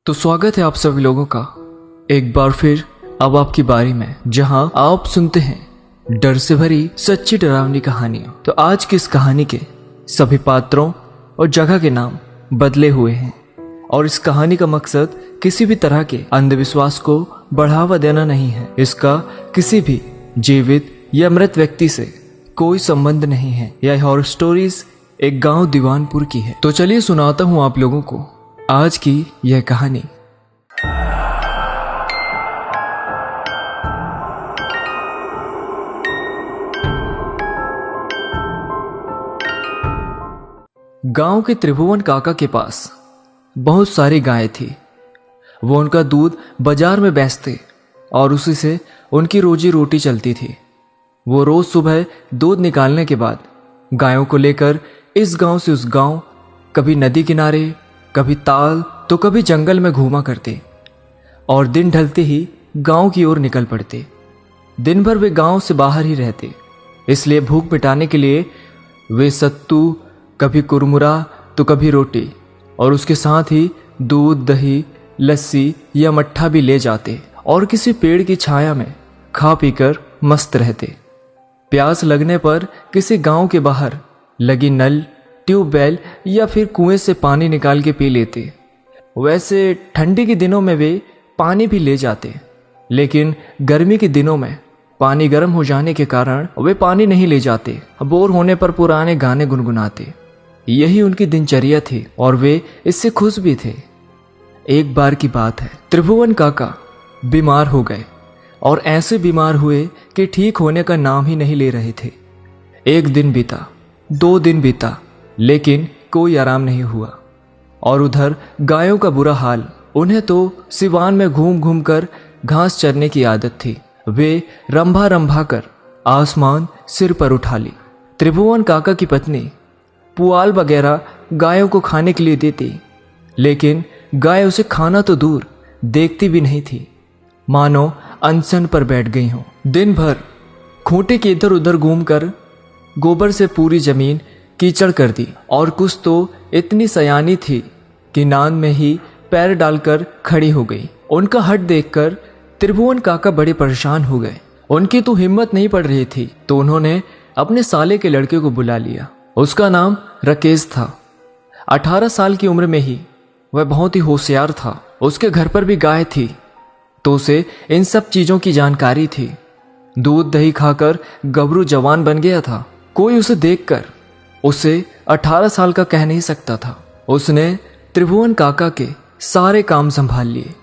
तो स्वागत है आप सभी लोगों का एक बार फिर अब आपकी बारी में, जहां आप सुनते हैं डर से भरी सच्ची डरावनी कहानियां। तो आज की इस कहानी के सभी पात्रों और जगह के नाम बदले हुए हैं और इस कहानी का मकसद किसी भी तरह के अंधविश्वास को बढ़ावा देना नहीं है। इसका किसी भी जीवित या मृत व्यक्ति से कोई संबंध नहीं है। यह हॉरर स्टोरीज एक गांव दीवानपुर की है। तो चलिए सुनाता हूं आप लोगों को आज की यह कहानी। गांव के त्रिभुवन काका के पास बहुत सारी गायें थी। वो उनका दूध बाजार में बेचते और उसी से उनकी रोजी रोटी चलती थी। वो रोज सुबह दूध निकालने के बाद गायों को लेकर इस गांव से उस गांव, कभी नदी किनारे, कभी ताल तो कभी जंगल में घूमा करते और दिन ढलते ही गांव की ओर निकल पड़ते। दिन भर वे गांव से बाहर ही रहते, इसलिए भूख मिटाने के लिए वे सत्तू, कभी कुरमुरा तो कभी रोटी और उसके साथ ही दूध, दही, लस्सी या मट्ठा भी ले जाते और किसी पेड़ की छाया में खा पीकर मस्त रहते। प्यास लगने पर किसी गांव के बाहर लगी नल, ट्यूबवेल या फिर कुएं से पानी निकाल के पी लेते। वैसे ठंडी के दिनों में वे पानी भी ले जाते, लेकिन गर्मी के दिनों में पानी गर्म हो जाने के कारण वे पानी नहीं ले जाते। बोर होने पर पुराने गाने गुनगुनाते। यही उनकी दिनचर्या थी और वे इससे खुश भी थे। एक बार की बात है, त्रिभुवन काका बीमार हो गए और ऐसे बीमार हुए कि ठीक होने का नाम ही नहीं ले रहे थे। एक दिन बीता, 2 दिन बीता, लेकिन कोई आराम नहीं हुआ। और उधर गायों का बुरा हाल। उन्हें तो सिवान में घूम घूम कर घास चरने की आदत थी। वे रंभा रंभा कर आसमान सिर पर उठा ली। त्रिभुवन काका की पत्नी पुआल वगैरह गायों को खाने के लिए देती, लेकिन गाय उसे खाना तो दूर देखती भी नहीं थी, मानो अनशन पर बैठ गई हों। दिन भर खूंटे के इधर उधर घूमकर गोबर से पूरी जमीन कीचड़ कर दी और कुछ तो इतनी सयानी थी कि नांद में ही पैर डालकर खड़ी हो गई। उनका हट देखकर त्रिभुवन काका बड़े परेशान हो गए। उनकी तो हिम्मत नहीं पड़ रही थी, तो उन्होंने अपने साले के लड़के को बुला लिया। उसका नाम राकेश था। 18 साल की उम्र में ही वह बहुत ही होशियार था। उसके घर पर भी गाय थी, तो उसे इन सब चीजों की जानकारी थी। दूध दही खाकर गबरू जवान बन गया था। कोई उसे देखकर उसे 18 साल का कह नहीं सकता था। उसने त्रिभुवन काका के सारे काम संभाल लिए।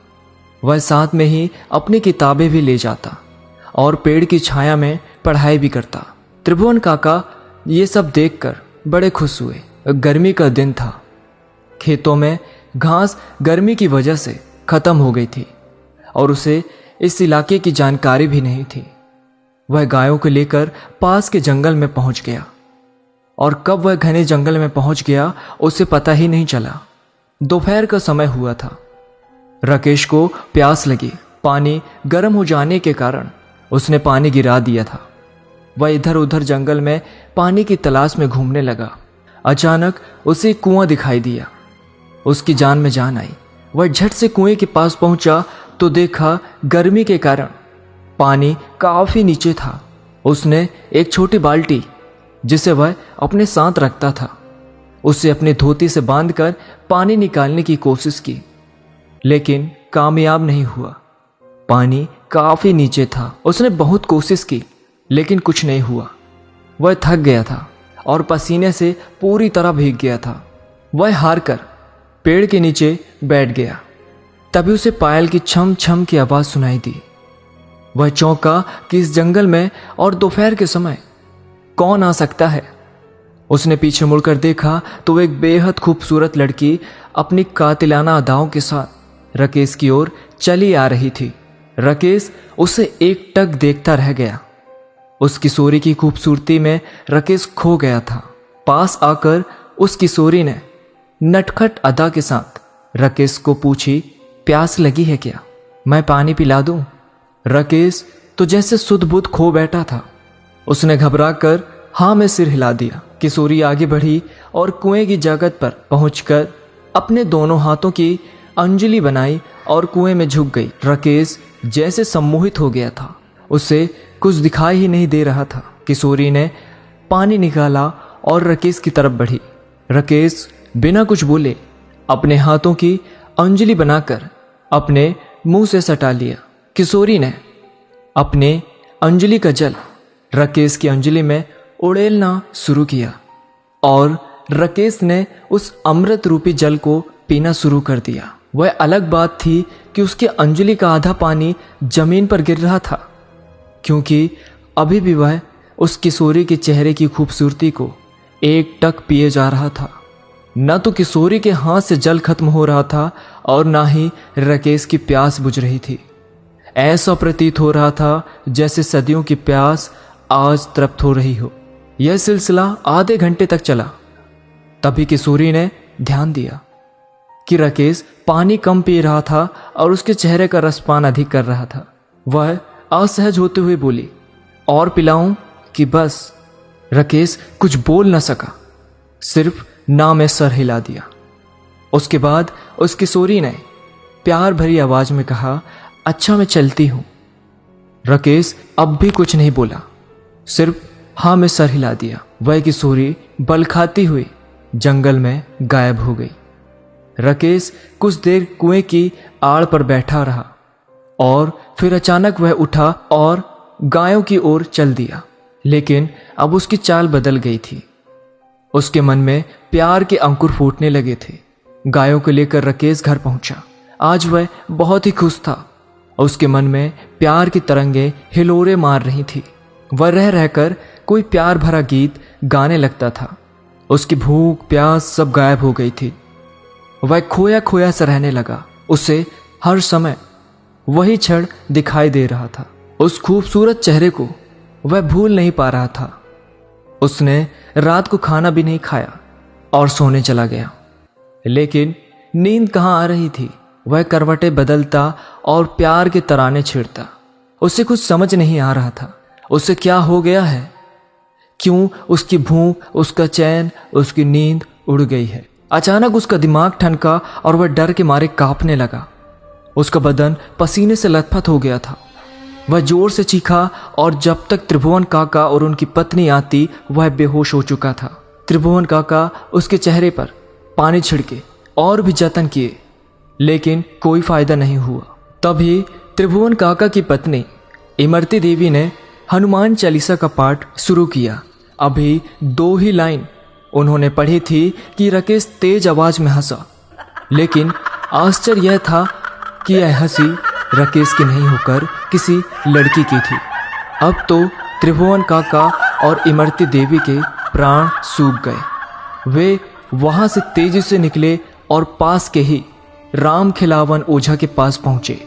वह साथ में ही अपनी किताबें भी ले जाता और पेड़ की छाया में पढ़ाई भी करता। त्रिभुवन काका ये सब देखकर बड़े खुश हुए। गर्मी का दिन था। खेतों में घास गर्मी की वजह से खत्म हो गई थी और उसे इस इलाके की जानकारी भी नहीं थी। वह गायों को लेकर पास के जंगल में पहुंच गया और कब वह घने जंगल में पहुंच गया उसे पता ही नहीं चला। दोपहर का समय हुआ था। राकेश को प्यास लगी। पानी गर्म हो जाने के कारण उसने पानी गिरा दिया था। वह इधर उधर जंगल में पानी की तलाश में घूमने लगा। अचानक उसे कुआं दिखाई दिया। उसकी जान में जान आई। वह झट से कुएं के पास पहुंचा तो देखा गर्मी के कारण पानी काफी नीचे था। उसने एक छोटी बाल्टी, जिसे वह अपने साथ रखता था, उसे अपनी धोती से बांधकर पानी निकालने की कोशिश की, लेकिन कामयाब नहीं हुआ। पानी काफी नीचे था। उसने बहुत कोशिश की, लेकिन कुछ नहीं हुआ। वह थक गया था और पसीने से पूरी तरह भीग गया था। वह हार कर पेड़ के नीचे बैठ गया। तभी उसे पायल की छम छम की आवाज सुनाई दी। वह चौंका कि इस जंगल में और दोपहर के समय कौन आ सकता है। उसने पीछे मुड़कर देखा तो एक बेहद खूबसूरत लड़की अपनी कातिलाना अदाओं के साथ राकेश की ओर चली आ रही थी। राकेश उसे एकटक देखता रह गया। उस किशोरी की खूबसूरती में राकेश खो गया था। पास आकर उस किशोरी ने नटखट अदा के साथ राकेश को पूछी, प्यास लगी है क्या? मैं पानी पिला दूं? राकेश तो जैसे सुध बुध खो बैठा था। उसने घबरा कर हाँ में सिर हिला दिया। किशोरी आगे बढ़ी और कुएं की जगह पर पहुंचकर अपने दोनों हाथों की अंजलि बनाई और कुएं में झुक गई। राकेश जैसे सम्मोहित हो गया था, उसे कुछ दिखाई ही नहीं दे रहा था। किशोरी ने पानी निकाला और राकेश की तरफ बढ़ी। राकेश बिना कुछ बोले अपने हाथों की अंजलि बनाकर अपने मुंह से सटा लिया। किशोरी ने अपने अंजलि का जल राकेश की अंजलि में उड़ेलना शुरू किया और राकेश ने उस अमृत रूपी जल को पीना शुरू कर दिया। वह अलग बात थी कि उसके अंजलि का आधा पानी जमीन पर गिर रहा था, क्योंकि अभी भी वह उस किशोरी के चेहरे की खूबसूरती को एक टक पिए जा रहा था। न तो किशोरी के हाथ से जल खत्म हो रहा था और ना ही राकेश की प्यास बुझ रही थी। ऐसा प्रतीत हो रहा था जैसे सदियों की प्यास आज तृप्त हो रही हो। यह सिलसिला आधे घंटे तक चला। तभी किशोरी ने ध्यान दिया कि राकेश पानी कम पी रहा था और उसके चेहरे का रसपान अधिक कर रहा था। वह असहज होते हुए बोली, और पिलाऊं कि बस? राकेश कुछ बोल न सका, सिर्फ ना में सर हिला दिया। उसके बाद उस किशोरी ने प्यार भरी आवाज में कहा, अच्छा मैं चलती हूं। राकेश अब भी कुछ नहीं बोला, सिर्फ हाँ में सर हिला दिया। वह किशोरी बल खाती हुई जंगल में गायब हो गई। राकेश कुछ देर कुएं की आड़ पर बैठा रहा और फिर अचानक वह उठा और गायों की ओर चल दिया। लेकिन अब उसकी चाल बदल गई थी। उसके मन में प्यार के अंकुर फूटने लगे थे। गायों को लेकर राकेश घर पहुंचा। आज वह बहुत ही खुश था। उसके मन में प्यार की तरंगें हिलोरे मार रही थी। वह रह रहकर कोई प्यार भरा गीत गाने लगता था। उसकी भूख प्यास सब गायब हो गई थी। वह खोया खोया सा रहने लगा। उसे हर समय वही क्षण दिखाई दे रहा था। उस खूबसूरत चेहरे को वह भूल नहीं पा रहा था। उसने रात को खाना भी नहीं खाया और सोने चला गया। लेकिन नींद कहाँ आ रही थी। वह करवटें बदलता और प्यार के तराने छेड़ता। उसे कुछ समझ नहीं आ रहा था। उसे क्या हो गया है? क्यों उसकी भूख, उसका चैन, उसकी नींद उड़ गई है? अचानक उसका दिमाग ठनका और वह डर के मारे कांपने लगा। उसका बदन पसीने से लथपथ हो गया था। वह जोर से चीखा और जब तक त्रिभुवन काका और उनकी पत्नी आती वह बेहोश हो चुका था। त्रिभुवन काका उसके चेहरे पर पानी छिड़के और भी जतन किए, लेकिन कोई फायदा नहीं हुआ। तभी त्रिभुवन काका की पत्नी इमरती देवी ने हनुमान चालीसा का पाठ शुरू किया। अभी 2 ही लाइन उन्होंने पढ़ी थी कि राकेश तेज आवाज में हंसा। लेकिन आश्चर्य यह था कि यह हंसी राकेश की नहीं होकर किसी लड़की की थी। अब तो त्रिभुवन काका और इमरती देवी के प्राण सूख गए। वे वहां से तेजी से निकले और पास के ही राम खिलावन ओझा के पास पहुंचे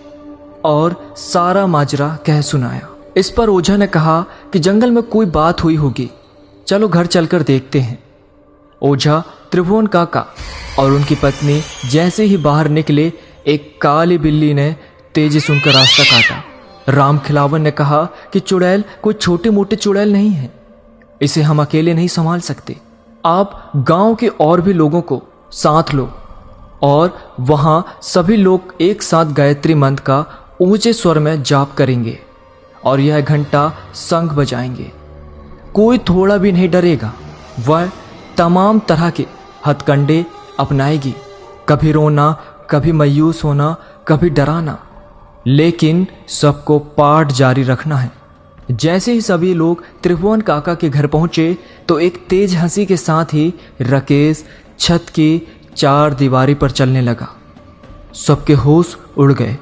और सारा माजरा कह सुनाया। इस पर ओझा ने कहा कि जंगल में कोई बात हुई होगी, चलो घर चलकर देखते हैं। ओझा, त्रिभुवन काका और उनकी पत्नी जैसे ही बाहर निकले, एक काली बिल्ली ने तेजी से उनका रास्ता काटा। राम खिलावन ने कहा कि चुड़ैल कोई छोटे मोटे चुड़ैल नहीं है, इसे हम अकेले नहीं संभाल सकते। आप गांव के और भी लोगों को साथ लो और वहां सभी लोग एक साथ गायत्री मंत्र का ऊंचे स्वर में जाप करेंगे और यह घंटा शंख बजाएंगे। कोई थोड़ा भी नहीं डरेगा। वह तमाम तरह के हथकंडे अपनाएगी, कभी रोना, कभी मायूस होना, कभी डराना, लेकिन सबको पाठ जारी रखना है। जैसे ही सभी लोग त्रिभुवन काका के घर पहुंचे तो एक तेज हंसी के साथ ही राकेश छत की 4 दीवारी पर चलने लगा। सबके होश उड़ गए,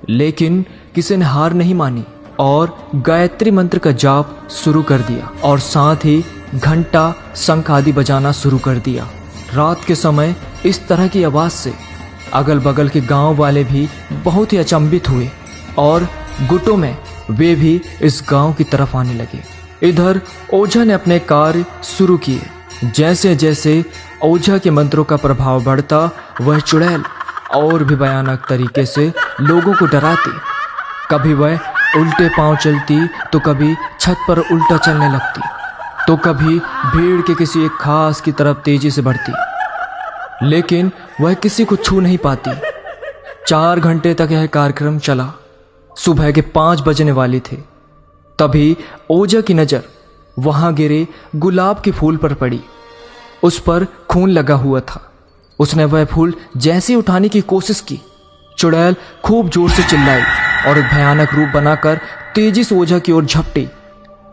लेकिन किसी ने हार नहीं मानी और गायत्री मंत्र का जाप शुरू कर दिया और साथ ही घंटा, शंख आदि बजाना शुरू कर दिया। रात के समय इस तरह की आवाज से अगल बगल के गांव वाले भी बहुत ही अचंभित हुए और गुटों में वे भी इस गांव की तरफ आने लगे। इधर ओझा ने अपने कार्य शुरू किए। जैसे जैसे ओझा के मंत्रों का प्रभाव बढ़ता, वह चुड़ैल और भी भयानक तरीके से लोगों को डराती। कभी वह उल्टे पांव चलती तो कभी छत पर उल्टा चलने लगती, तो कभी भीड़ के किसी एक खास की तरफ तेजी से बढ़ती, लेकिन वह किसी को छू नहीं पाती 4 घंटे तक यह कार्यक्रम चला। सुबह के 5 बजने वाली थे। तभी ओझा की नजर वहां गिरे गुलाब के फूल पर पड़ी। उस पर खून लगा हुआ था। उसने वह फूल जैसे उठाने की कोशिश की, चुड़ैल खूब जोर से चिल्लाई और एक भयानक रूप बनाकर तेजी से ओझा की ओर झपटी।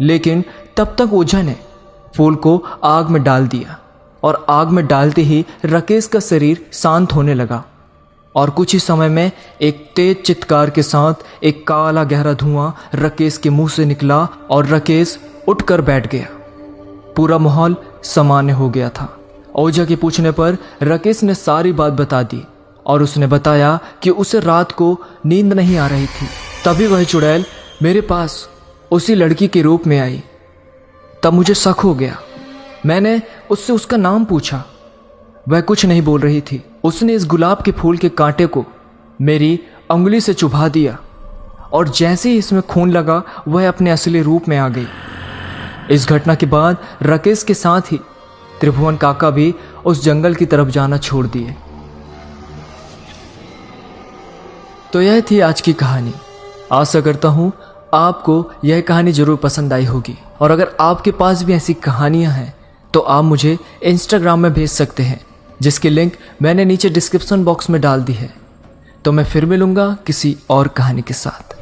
लेकिन तब तक ओझा ने फूल को आग में डाल दिया और आग में डालते ही राकेश का शरीर शांत होने लगा और कुछ ही समय में एक तेज चित्कार के साथ एक काला गहरा धुआं राकेश के मुंह से निकला और राकेश उठकर बैठ गया। पूरा माहौल सामान्य हो गया था। ओझा के पूछने पर राकेश ने सारी बात बता दी और उसने बताया कि उसे रात को नींद नहीं आ रही थी। तभी वह चुड़ैल मेरे पास उसी लड़की के रूप में आई। तब मुझे शक हो गया। मैंने उससे उसका नाम पूछा। वह कुछ नहीं बोल रही थी। उसने इस गुलाब के फूल के कांटे को मेरी उंगली से चुभा दिया और जैसे ही इसमें खून लगा वह अपने असली रूप में आ गई। इस घटना के बाद राकेश के साथ ही त्रिभुवन काका भी उस जंगल की तरफ जाना छोड़ दिए। तो यह थी आज की कहानी। आशा करता हूं आपको यह कहानी जरूर पसंद आई होगी और अगर आपके पास भी ऐसी कहानियां हैं तो आप मुझे इंस्टाग्राम में भेज सकते हैं, जिसकी लिंक मैंने नीचे डिस्क्रिप्शन बॉक्स में डाल दी है। तो मैं फिर मिलूंगा किसी और कहानी के साथ।